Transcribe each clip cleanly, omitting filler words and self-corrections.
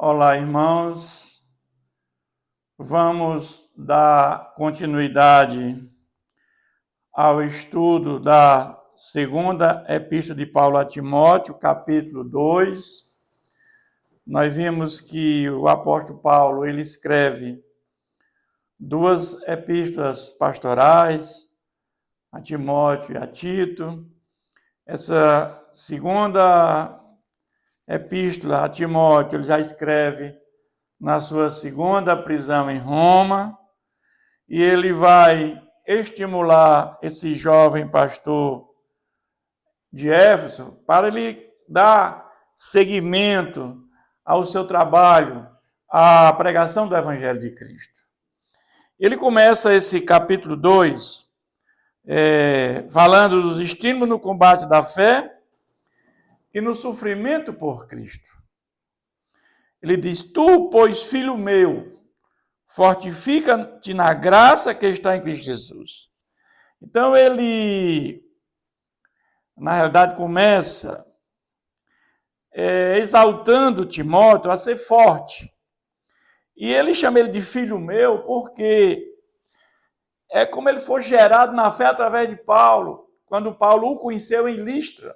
Olá, irmãos. Vamos dar continuidade ao estudo da segunda epístola de Paulo a Timóteo, capítulo 2. Nós vimos que o apóstolo Paulo, ele escreve duas epístolas pastorais, a Timóteo e a Tito. Essa segunda epístola a Timóteo, ele já escreve na sua segunda prisão em Roma, e ele vai estimular esse jovem pastor de Éfeso para ele dar seguimento ao seu trabalho, à pregação do Evangelho de Cristo. Ele começa esse capítulo 2 falando dos estímulos no combate da fé e no sofrimento por Cristo. Ele diz: Tu, pois, filho meu, fortifica-te na graça que está em Cristo Jesus. Então, ele, na realidade, começa exaltando Timóteo a ser forte. E ele chama ele de filho meu porque é como ele foi gerado na fé através de Paulo, quando Paulo o conheceu em Listra.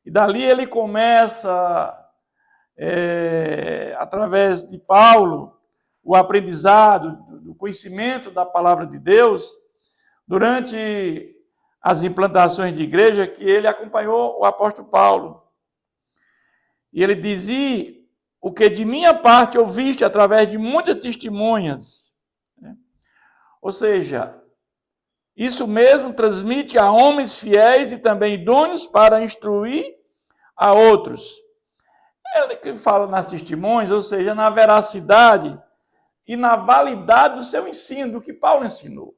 E dali ele começa, através de Paulo, o aprendizado, do conhecimento da palavra de Deus, durante as implantações de igreja que ele acompanhou o apóstolo Paulo. E ele dizia: o que de minha parte ouviste através de muitas testemunhas. Ou seja, isso mesmo transmite a homens fiéis e também idôneos para instruir a outros. Ele que fala nas testemunhas, ou seja, na veracidade e na validade do seu ensino, do que Paulo ensinou.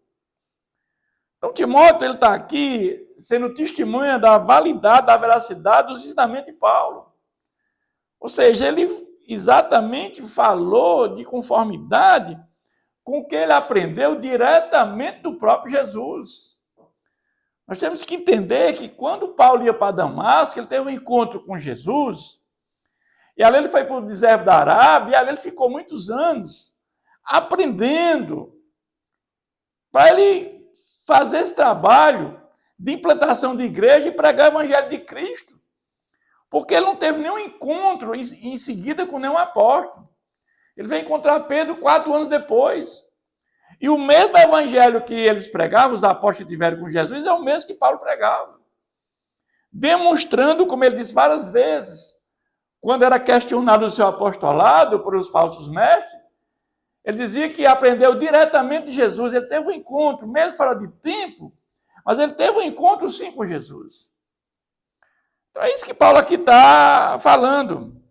Então, Timóteo, ele está aqui sendo testemunha da validade, da veracidade dos ensinamentos de Paulo. Ou seja, ele exatamente falou de conformidade com o que ele aprendeu diretamente do próprio Jesus. Nós temos que entender que quando Paulo ia para Damasco, ele teve um encontro com Jesus, e ali ele foi para o deserto da Arábia, e ali ele ficou muitos anos aprendendo para ele fazer esse trabalho de implantação de igreja e pregar o Evangelho de Cristo. Porque ele não teve nenhum encontro em seguida com nenhum apóstolo. Ele veio encontrar Pedro 4 anos depois. E o mesmo evangelho que eles pregavam, os apóstolos tiveram com Jesus, é o mesmo que Paulo pregava. Demonstrando, como ele disse várias vezes, quando era questionado o seu apostolado por os falsos mestres, ele dizia que aprendeu diretamente de Jesus. Ele teve um encontro, mesmo fora de tempo, mas ele teve um encontro sim com Jesus. Então é isso que Paulo aqui está falando.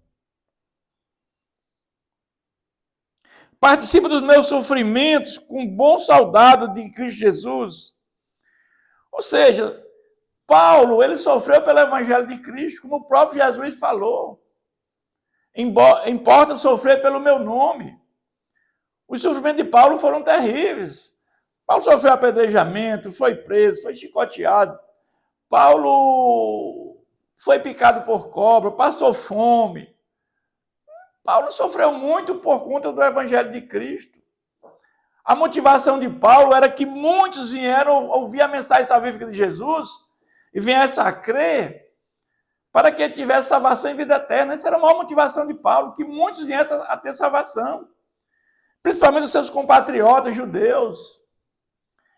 Participo dos meus sofrimentos com bom soldado de Cristo Jesus. Ou seja, Paulo, ele sofreu pelo Evangelho de Cristo, como o próprio Jesus falou. Importa sofrer pelo meu nome. Os sofrimentos de Paulo foram terríveis. Paulo sofreu apedrejamento, foi preso, foi chicoteado. Paulo foi picado por cobra, passou fome. Paulo sofreu muito por conta do Evangelho de Cristo. A motivação de Paulo era que muitos vieram ouvir a mensagem salvífica de Jesus e viessem a crer para que ele tivesse salvação e vida eterna. Essa era a maior motivação de Paulo, que muitos viessem a ter salvação. Principalmente os seus compatriotas judeus.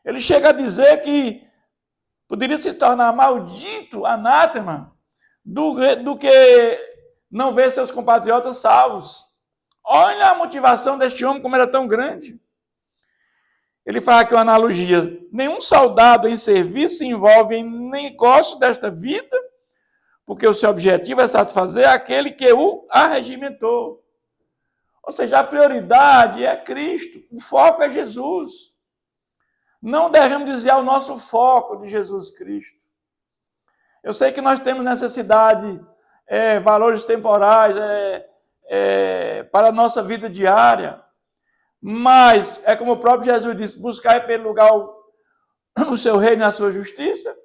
Ele chega a dizer que poderia se tornar maldito, anátema, do que não ver seus compatriotas salvos. Olha a motivação deste homem, como era tão grande. Ele faz aqui uma analogia. Nenhum soldado em serviço se envolve em negócio desta vida, porque o seu objetivo é satisfazer aquele que o arregimentou. Ou seja, a prioridade é Cristo, o foco é Jesus. Não devemos desviar o nosso foco de Jesus Cristo. Eu sei que nós temos necessidade, valores temporais para a nossa vida diária, mas é como o próprio Jesus disse: buscar em primeiro lugar o seu reino e a sua justiça,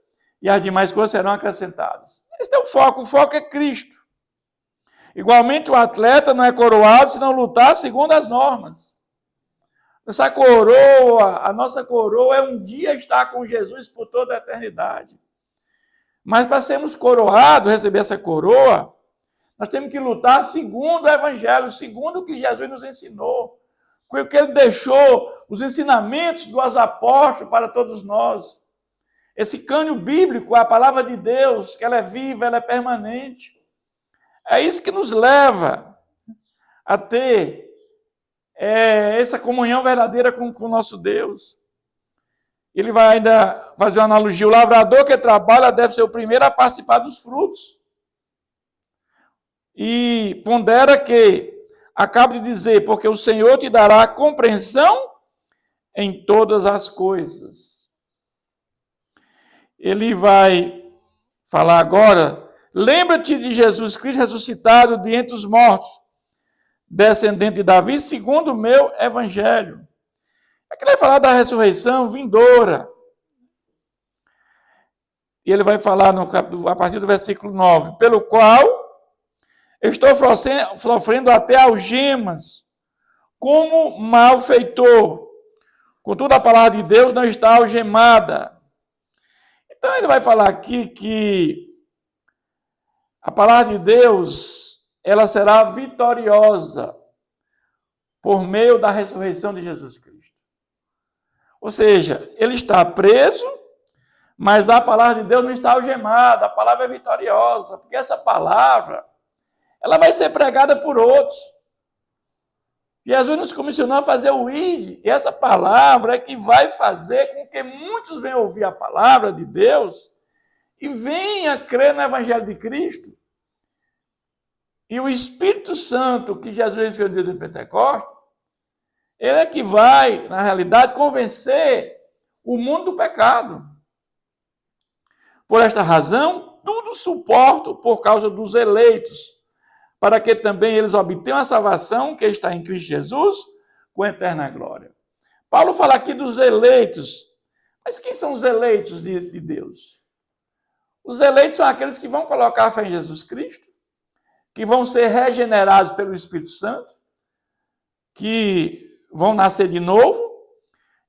e as demais coisas serão acrescentadas. Esse é o foco é Cristo. Igualmente, o atleta não é coroado se não lutar segundo as normas. Essa coroa, a nossa coroa é um dia estar com Jesus por toda a eternidade. Mas para sermos coroados, receber essa coroa, nós temos que lutar segundo o Evangelho, segundo o que Jesus nos ensinou, o que ele deixou, os ensinamentos dos apóstolos para todos nós. Esse cânion bíblico, a palavra de Deus, que ela é viva, ela é permanente. É isso que nos leva a ter essa comunhão verdadeira com o nosso Deus. Ele vai ainda fazer uma analogia. O lavrador que trabalha deve ser o primeiro a participar dos frutos. E pondera que, acabo de dizer, porque o Senhor te dará compreensão em todas as coisas. Ele vai falar agora, lembra-te de Jesus Cristo ressuscitado de entre os mortos, descendente de Davi, segundo o meu evangelho. Aqui ele vai falar da ressurreição vindoura. E ele vai falar a partir do versículo 9, pelo qual estou sofrendo até algemas, como malfeitor. Contudo, a palavra de Deus não está algemada. Então, ele vai falar aqui que a palavra de Deus, ela será vitoriosa por meio da ressurreição de Jesus Cristo. Ou seja, ele está preso, mas a palavra de Deus não está algemada, a palavra é vitoriosa, porque essa palavra, ela vai ser pregada por outros. Jesus nos comissionou a fazer o ID, e essa palavra é que vai fazer com que muitos venham ouvir a palavra de Deus e venham crer no Evangelho de Cristo. E o Espírito Santo que Jesus enviou no dia do Pentecostes, ele é que vai, na realidade, convencer o mundo do pecado. Por esta razão, tudo suporto por causa dos eleitos, para que também eles obtenham a salvação que está em Cristo Jesus, com eterna glória. Paulo fala aqui dos eleitos. Mas quem são os eleitos de Deus? Os eleitos são aqueles que vão colocar a fé em Jesus Cristo, que vão ser regenerados pelo Espírito Santo, que vão nascer de novo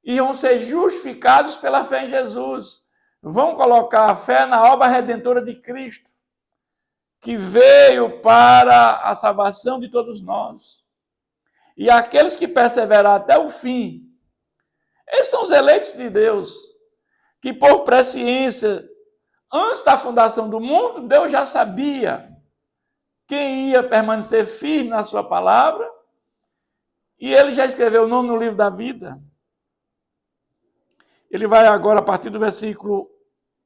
e vão ser justificados pela fé em Jesus. Vão colocar a fé na obra redentora de Cristo, que veio para a salvação de todos nós. E aqueles que perseveraram até o fim, esses são os eleitos de Deus, que por presciência, antes da fundação do mundo, Deus já sabia quem ia permanecer firme na sua palavra, e ele já escreveu o nome no livro da vida. Ele vai agora, a partir do versículo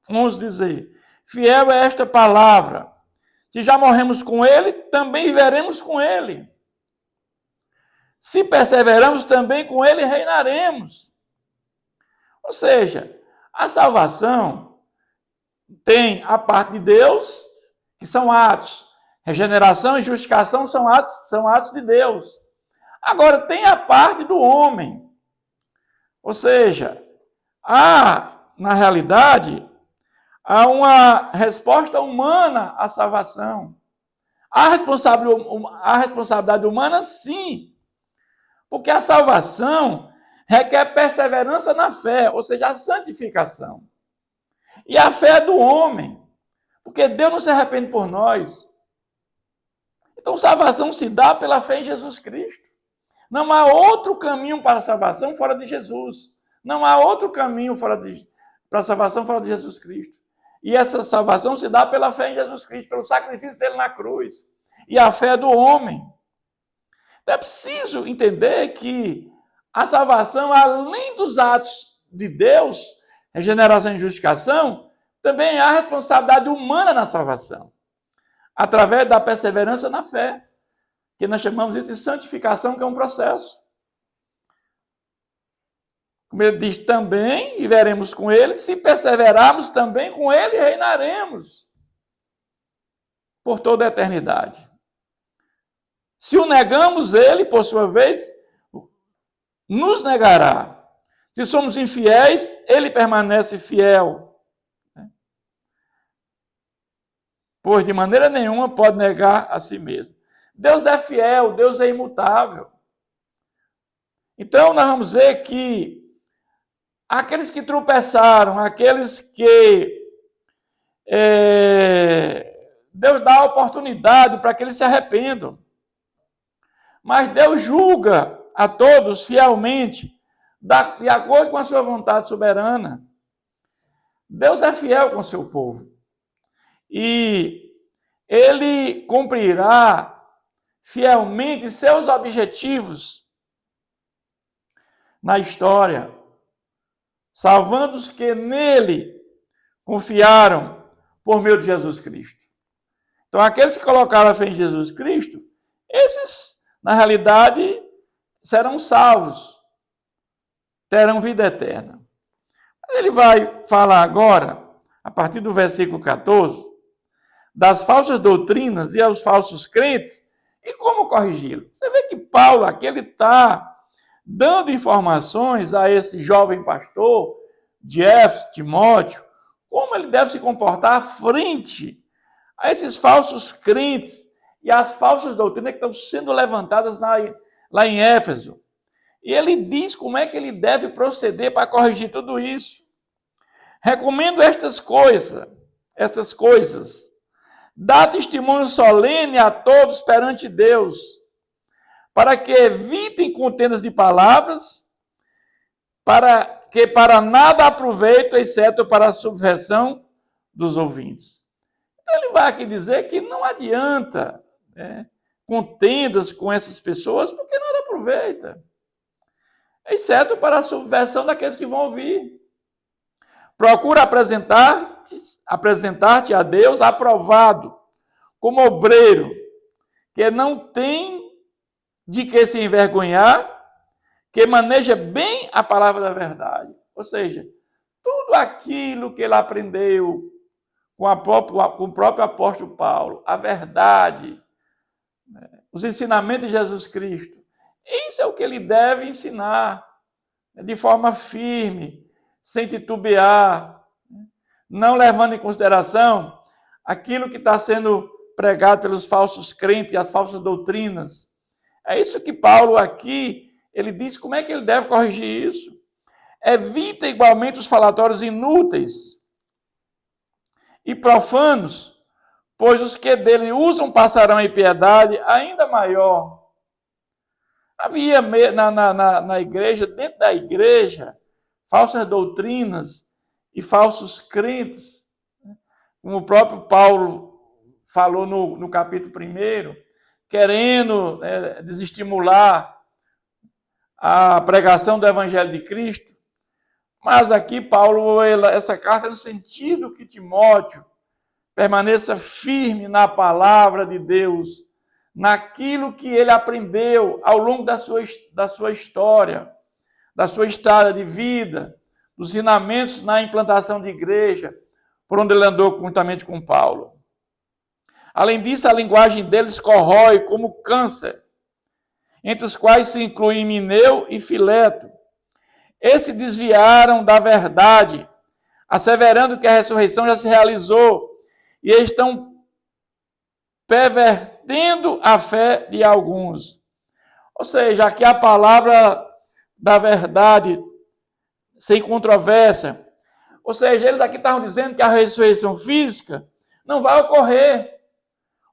11, dizer, fiel é esta palavra, se já morremos com ele, também viveremos com ele. Se perseveramos, também com ele reinaremos. Ou seja, a salvação tem a parte de Deus, que são atos. Regeneração e justificação são atos de Deus. Agora, tem a parte do homem. Ou seja, na realidade, há uma resposta humana à salvação. A responsabilidade humana, sim. Porque a salvação requer perseverança na fé, ou seja, a santificação. E a fé é do homem, porque Deus não se arrepende por nós. Então, salvação se dá pela fé em Jesus Cristo. Não há outro caminho para a salvação fora de Jesus. Não há outro caminho para a salvação fora de Jesus Cristo. E essa salvação se dá pela fé em Jesus Cristo, pelo sacrifício dele na cruz. E a fé é do homem. Então é preciso entender que a salvação, além dos atos de Deus, regeneração e justificação, também há responsabilidade humana na salvação, através da perseverança na fé, que nós chamamos isso de santificação, que é um processo. Como ele diz, também viveremos com ele, se perseverarmos também com ele, reinaremos por toda a eternidade. Se o negamos, ele, por sua vez, nos negará. Se somos infiéis, ele permanece fiel. Pois de maneira nenhuma pode negar a si mesmo. Deus é fiel, Deus é imutável. Então, nós vamos ver que aqueles que tropeçaram, aqueles que Deus dá a oportunidade para que eles se arrependam. Mas Deus julga a todos fielmente, de acordo com a sua vontade soberana. Deus é fiel com o seu povo. E ele cumprirá fielmente seus objetivos na história, salvando os que nele confiaram por meio de Jesus Cristo. Então, aqueles que colocaram a fé em Jesus Cristo, esses, na realidade, serão salvos, terão vida eterna. Ele vai falar agora, a partir do versículo 14, das falsas doutrinas e aos falsos crentes e como corrigi-lo. Você vê que Paulo aqui ele está dando informações a esse jovem pastor, de Éfeso, Timóteo, como ele deve se comportar frente a esses falsos crentes e as falsas doutrinas que estão sendo levantadas lá em Éfeso. E ele diz como é que ele deve proceder para corrigir tudo isso. Recomendo estas coisas. Dá testemunho solene a todos perante Deus, para que evitem contendas de palavras, para nada aproveitam, exceto para a subversão dos ouvintes. Então, ele vai aqui dizer que não adianta contendas com essas pessoas, porque nada aproveita, exceto para a subversão daqueles que vão ouvir. Procura apresentar-te a Deus aprovado, como obreiro, que não tem de que se envergonhar, que maneja bem a palavra da verdade. Ou seja, tudo aquilo que ele aprendeu com o próprio apóstolo Paulo, a verdade, os ensinamentos de Jesus Cristo, isso é o que ele deve ensinar de forma firme, sem titubear, não levando em consideração aquilo que está sendo pregado pelos falsos crentes e as falsas doutrinas. É isso que Paulo aqui, ele diz como é que ele deve corrigir isso. Evita igualmente os falatórios inúteis e profanos, pois os que dele usam passarão em piedade ainda maior. Havia na igreja, dentro da igreja, falsas doutrinas e falsos crentes, como o próprio Paulo falou no capítulo 1, querendo desestimular a pregação do Evangelho de Cristo. Mas aqui Paulo, essa carta é no sentido que Timóteo permaneça firme na palavra de Deus, naquilo que ele aprendeu ao longo da sua história, da sua estrada de vida, dos ensinamentos na implantação de igreja, por onde ele andou juntamente com Paulo. Além disso, a linguagem deles corrói como câncer, entre os quais se incluem Himeneu e Fileto. Esses desviaram da verdade, asseverando que a ressurreição já se realizou, e estão pervertendo a fé de alguns. Ou seja, aqui a palavra da verdade, sem controvérsia. Ou seja, eles aqui estavam dizendo que a ressurreição física não vai ocorrer.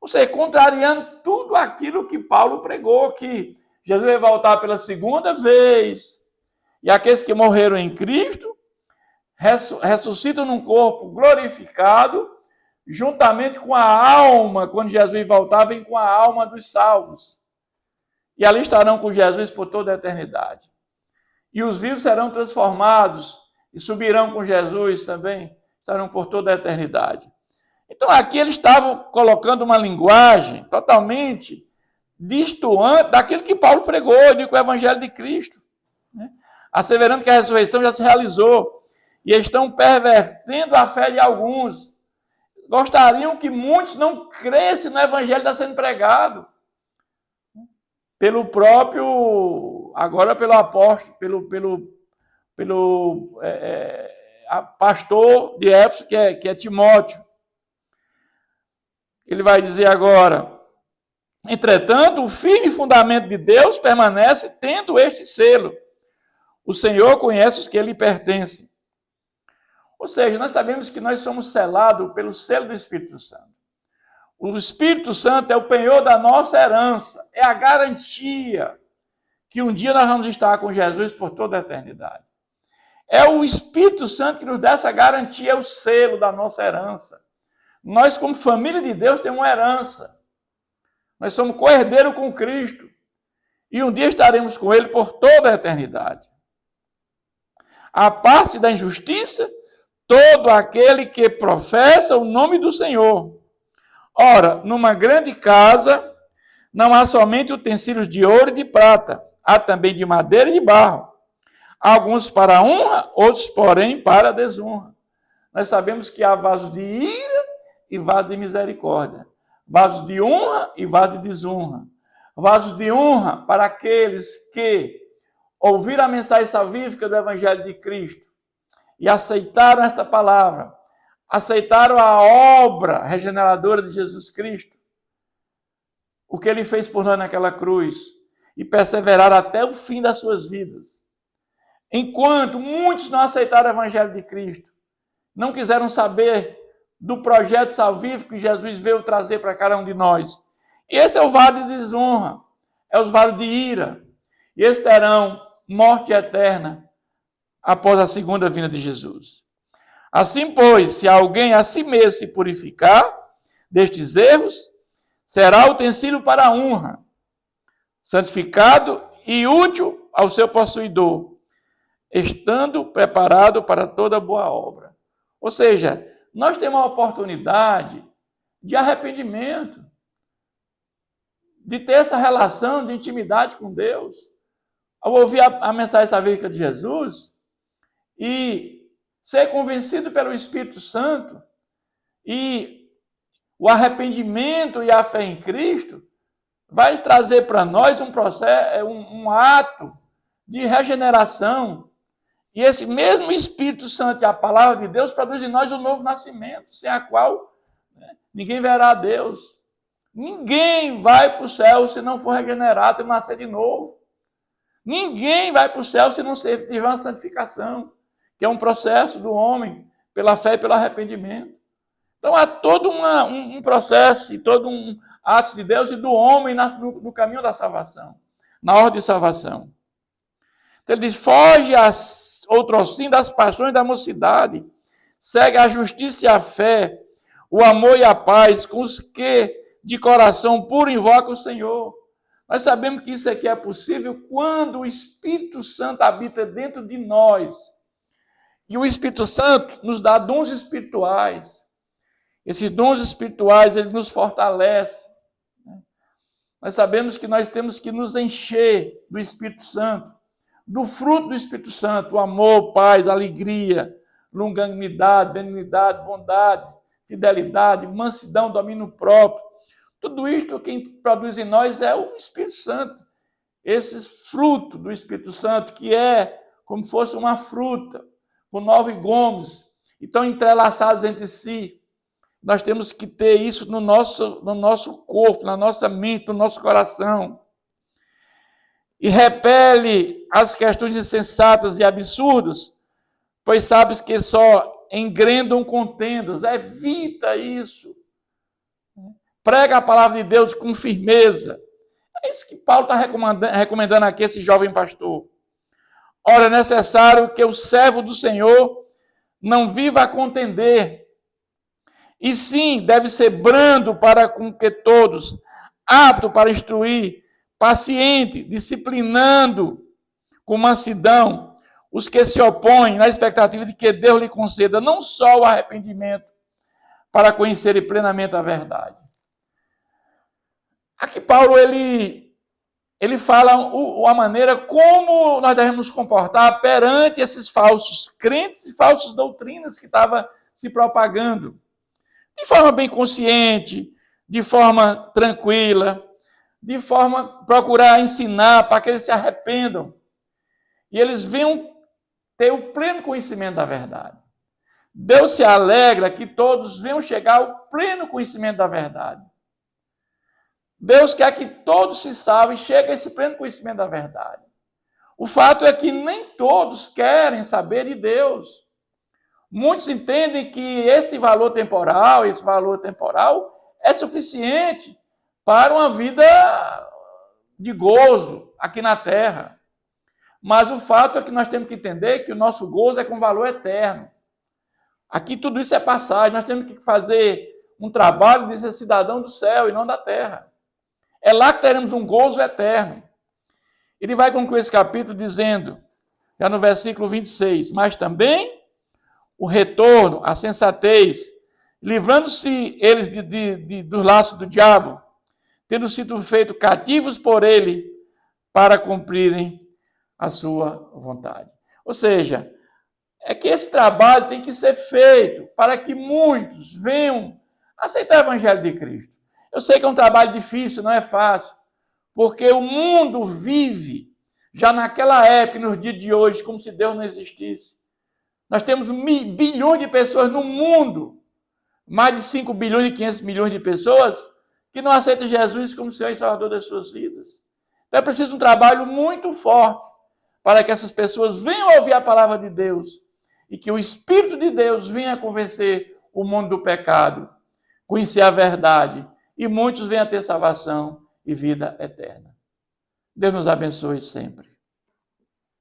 Ou seja, contrariando tudo aquilo que Paulo pregou, que Jesus vai voltar pela segunda vez, e aqueles que morreram em Cristo ressuscitam num corpo glorificado, juntamente com a alma, quando Jesus voltar, vem com a alma dos salvos. E ali estarão com Jesus por toda a eternidade. E os vivos serão transformados e subirão com Jesus também, estarão por toda a eternidade. Então aqui eles estavam colocando uma linguagem totalmente distoante daquilo que Paulo pregou, com o Evangelho de Cristo, asseverando que a ressurreição já se realizou, e estão pervertendo a fé de alguns. Gostariam que muitos não crescem no Evangelho que está sendo pregado pelo próprio, agora pelo apóstolo, pelo pastor de Éfeso, que é Timóteo. Ele vai dizer agora, Entretanto, o firme fundamento de Deus permanece tendo este selo. O Senhor conhece os que lhe pertencem. Ou seja, nós sabemos que nós somos selados pelo selo do Espírito Santo. O Espírito Santo é o penhor da nossa herança, é a garantia que um dia nós vamos estar com Jesus por toda a eternidade. É o Espírito Santo que nos dá essa garantia, é o selo da nossa herança. Nós, como família de Deus, temos uma herança. Nós somos co-herdeiros com Cristo. E um dia estaremos com Ele por toda a eternidade. A parte da injustiça, todo aquele que professa o nome do Senhor. Ora, numa grande casa, não há somente utensílios de ouro e de prata, há também de madeira e de barro. Alguns para a honra, outros, porém, para a desonra. Nós sabemos que há vasos de ira e vasos de misericórdia. Vasos de honra e vasos de desonra. Vasos de honra para aqueles que ouviram a mensagem salvífica do Evangelho de Cristo e aceitaram esta palavra, aceitaram a obra regeneradora de Jesus Cristo, o que Ele fez por nós naquela cruz, e perseveraram até o fim das suas vidas. Enquanto muitos não aceitaram o Evangelho de Cristo, não quiseram saber do projeto salvífico que Jesus veio trazer para cada um de nós. E esse é o vale de desonra, é o vale de ira. E eles terão morte eterna após a segunda vinda de Jesus. Assim, pois, se alguém a si mesmo se purificar destes erros, será utensílio para a honra, santificado e útil ao seu possuidor, estando preparado para toda boa obra. Ou seja, nós temos a oportunidade de arrependimento, de ter essa relação de intimidade com Deus. Ao ouvir a mensagem salvífica de Jesus e ser convencido pelo Espírito Santo, e o arrependimento e a fé em Cristo vai trazer para nós um processo, um ato de regeneração. E esse mesmo Espírito Santo e a palavra de Deus produz em nós um novo nascimento, sem a qual ninguém verá a Deus. Ninguém vai para o céu se não for regenerado e nascer de novo. Ninguém vai para o céu se não tiver uma santificação, que é um processo do homem pela fé e pelo arrependimento. Então há todo um processo e todo um ato de Deus e do homem no caminho da salvação, na ordem de salvação. Então ele diz, foge outrossim das paixões da mocidade, segue a justiça e a fé, o amor e a paz com os que de coração puro invocam o Senhor. Nós sabemos que isso aqui é possível quando o Espírito Santo habita dentro de nós. E o Espírito Santo nos dá dons espirituais. Esses dons espirituais, ele nos fortalece. Nós sabemos que nós temos que nos encher do Espírito Santo, do fruto do Espírito Santo, o amor, paz, alegria, longanimidade, benignidade, bondade, fidelidade, mansidão, domínio próprio. Tudo isto quem produz em nós é o Espírito Santo. Esse fruto do Espírito Santo, que é como se fosse uma fruta, com 9 gomos, e estão entrelaçados entre si. Nós temos que ter isso no nosso corpo, na nossa mente, no nosso coração. E repele as questões insensatas e absurdas, pois sabes que só engrandam contendas. Evita isso. Prega a palavra de Deus com firmeza. É isso que Paulo está recomendando aqui, esse jovem pastor. Ora, é necessário que o servo do Senhor não viva a contender, e sim, deve ser brando para com que todos, apto para instruir, paciente, disciplinando com mansidão os que se opõem na expectativa de que Deus lhe conceda não só o arrependimento para conhecerem plenamente a verdade. Aqui Paulo, ele fala a maneira como nós devemos nos comportar perante esses falsos crentes e falsas doutrinas que estavam se propagando. De forma bem consciente, de forma tranquila, de forma procurar ensinar para que eles se arrependam. E eles venham ter o pleno conhecimento da verdade. Deus se alegra que todos venham chegar ao pleno conhecimento da verdade. Deus quer que todos se salvem e cheguem a esse pleno conhecimento da verdade. O fato é que nem todos querem saber de Deus. Muitos entendem que esse valor temporal é suficiente para uma vida de gozo aqui na terra. Mas o fato é que nós temos que entender que o nosso gozo é com valor eterno. Aqui tudo isso é passagem, nós temos que fazer um trabalho de ser cidadão do céu e não da terra. É lá que teremos um gozo eterno. Ele vai concluir esse capítulo dizendo, já no versículo 26, mas também o retorno, a sensatez, livrando-se eles do laço do diabo, tendo sido feitos cativos por ele para cumprirem a sua vontade. Ou seja, é que esse trabalho tem que ser feito para que muitos venham aceitar o Evangelho de Cristo. Eu sei que é um trabalho difícil, não é fácil, porque o mundo vive, já naquela época, nos dias de hoje, como se Deus não existisse. Nós temos bilhões de pessoas no mundo, mais de 5 bilhões e 500 milhões de pessoas, que não aceitam Jesus como Senhor e Salvador das suas vidas. Então é preciso um trabalho muito forte para que essas pessoas venham ouvir a palavra de Deus e que o Espírito de Deus venha convencer o mundo do pecado, conhecer a verdade e muitos venham a ter salvação e vida eterna. Deus nos abençoe sempre.